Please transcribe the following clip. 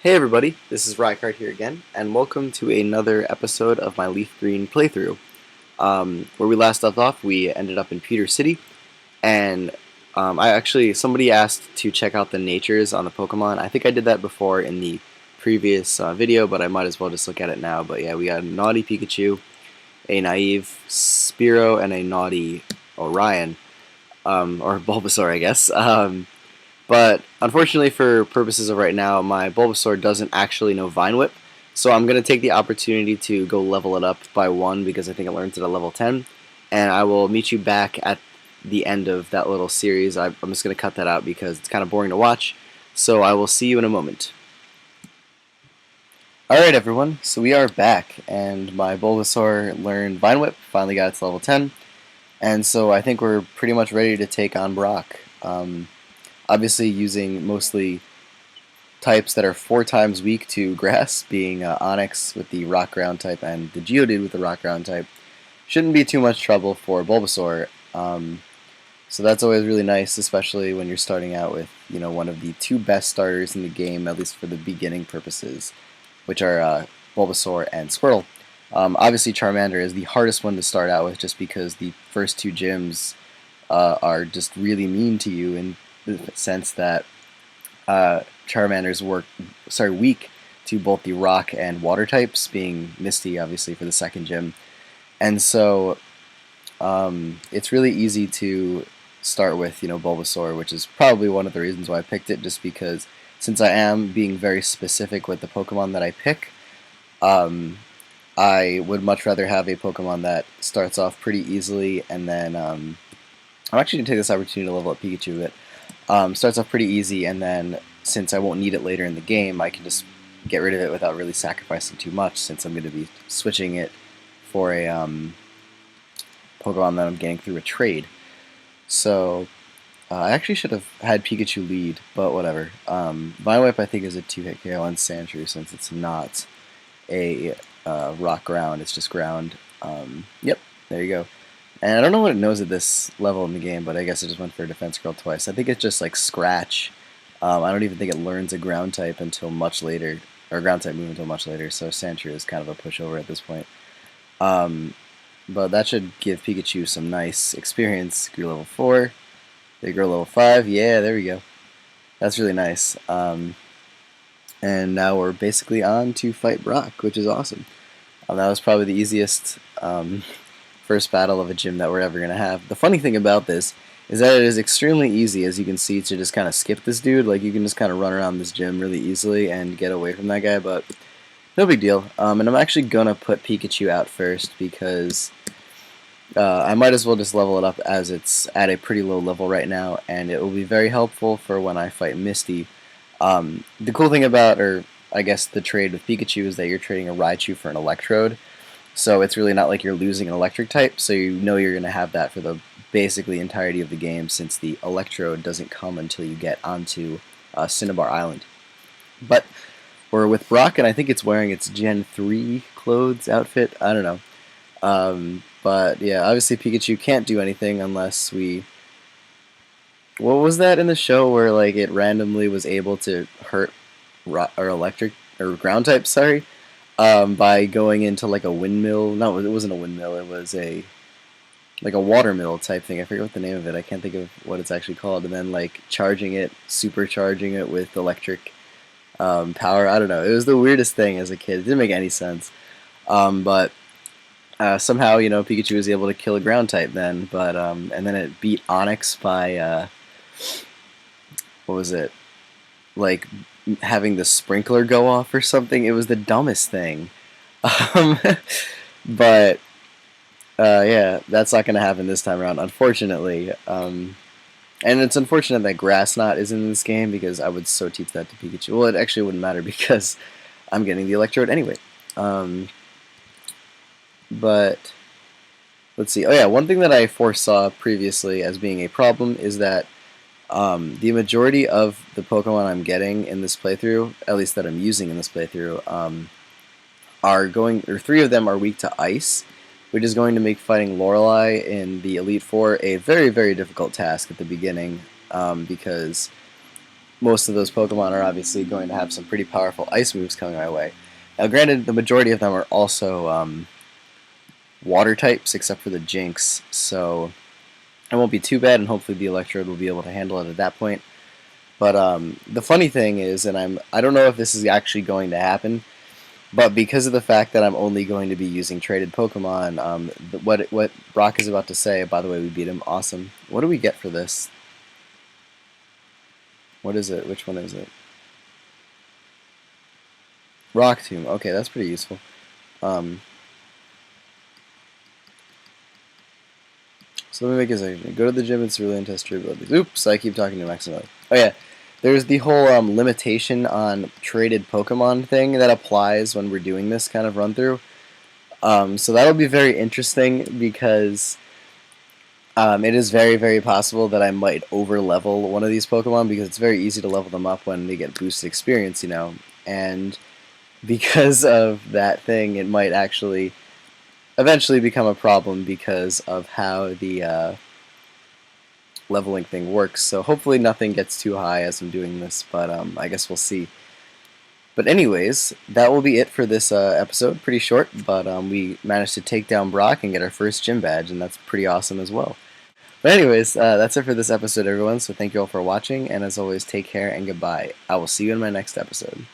Hey everybody, this is Rykard here again, and welcome to another episode of my Leaf Green playthrough. Where we last left off, we ended up in Peter City, and somebody asked to check out the natures on the Pokemon. I think I did that before in the previous video, but I might as well just look at it now. But yeah, we got a naughty Pikachu, a naive Spearow, and a naughty Orion, or Bulbasaur, I guess. But unfortunately, for purposes of right now, my Bulbasaur doesn't actually know Vine Whip, so I'm going to take the opportunity to go level it up by 1 because I think it learns it at level 10, and I will meet you back at the end of that little series. I'm just going to cut that out because it's kind of boring to watch, so I will see you in a moment. Alright everyone, so we are back, and my Bulbasaur learned Vine Whip, finally got its level 10, and so I think we're pretty much ready to take on Brock. Obviously using mostly types that are 4 times weak to grass, being Onix with the rock ground type and the Geodude with the rock ground type. Shouldn't be too much trouble for Bulbasaur. So that's always really nice, especially when you're starting out with one of the 2 best starters in the game, at least for the beginning purposes, which are Bulbasaur and Squirtle. Obviously Charmander is the hardest one to start out with just because the first 2 gyms are just really mean to you in the sense that Charmander's weak to both the rock and water types, being Misty obviously for the second gym, and so it's really easy to start with Bulbasaur, which is probably one of the reasons why I picked it, just because since I am being very specific with the Pokemon that I pick, I would much rather have a Pokemon that starts off pretty easily, and then I'm actually going to take this opportunity to level up Pikachu a bit. Starts off pretty easy, and then since I won't need it later in the game, I can just get rid of it without really sacrificing too much, since I'm going to be switching it for a Pokemon that I'm getting through a trade. So I actually should have had Pikachu lead, but whatever. Vine Whip I think is a 2-hit KO on Sandshrew, since it's not a rock ground, it's just ground. Yep, there you go. And I don't know what it knows at this level in the game, but I guess it just went for a defense curl twice. I think it's just like Scratch. I don't even think it learns a ground type until much later, or ground type move until much later, so Sandshrew is kind of a pushover at this point. But that should give Pikachu some nice experience. Grew level 4, they grow level 5, yeah, there we go. That's really nice. And now we're basically on to fight Brock, which is awesome. That was probably the easiest first battle of a gym that we're ever going to have. The funny thing about this is that it is extremely easy, as you can see, to just kind of skip this dude. Like, you can just kind of run around this gym really easily and get away from that guy, but no big deal. And I'm actually going to put Pikachu out first because I might as well just level it up, as it's at a pretty low level right now, and it will be very helpful for when I fight Misty. The cool thing about, or I guess the trade with Pikachu, is that you're trading a Raichu for an Electrode. So it's really not like you're losing an electric type, so you know you're going to have that for the basically entirety of the game, since the Electrode doesn't come until you get onto Cinnabar Island. But we're with Brock, and I think it's wearing its Gen 3 clothes outfit. I don't know. But yeah, obviously Pikachu can't do anything unless we... What was that in the show where like it randomly was able to hurt or electric or ground types? Sorry. By going into like a windmill. No, it wasn't a windmill. It was like a watermill type thing. I forget what the name of it. I can't think of what it's actually called. And then like charging it, supercharging it with electric power. I don't know. It was the weirdest thing as a kid. It didn't make any sense. But somehow Pikachu was able to kill a ground type then. But and then it beat Onix by what was it? Like having the sprinkler go off or something. It was the dumbest thing. But yeah, that's not going to happen this time around, unfortunately. And it's unfortunate that Grass Knot is in this game, because I would so teach that to Pikachu. Well, it actually wouldn't matter because I'm getting the Electrode anyway. But let's see. Oh yeah, one thing that I foresaw previously as being a problem is that the majority of the Pokemon I'm getting in this playthrough, at least that I'm using in this playthrough, are 3 of them are weak to Ice, which is going to make fighting Lorelei in the Elite Four a very, very difficult task at the beginning, because most of those Pokemon are obviously going to have some pretty powerful ice moves coming my way. Now, granted, the majority of them are also water types, except for the Jinx, so it won't be too bad, and hopefully the Electrode will be able to handle it at that point. But the funny thing is, and I don't know if this is actually going to happen, but because of the fact that I'm only going to be using traded Pokemon, what Brock is about to say, by the way, we beat him, awesome. What do we get for this? What is it? Which one is it? Rock Tomb. Okay, that's pretty useful. Um, so let me make a suggestion. Go to the gym and cerulean test your abilities. Oops, I keep talking to Maximo. Oh yeah, there's the whole limitation on traded Pokemon thing that applies when we're doing this kind of run through. So that'll be very interesting because it is very, very possible that I might over level one of these Pokemon because it's very easy to level them up when they get boosted experience, you know. And because of that thing, it might actually eventually become a problem because of how the leveling thing works. So hopefully nothing gets too high as I'm doing this, but I guess we'll see. But anyways, that will be it for this episode. Pretty short, but we managed to take down Brock and get our first gym badge, and that's pretty awesome as well. But anyways, that's it for this episode, everyone. So thank you all for watching, and as always, take care and goodbye. I will see you in my next episode.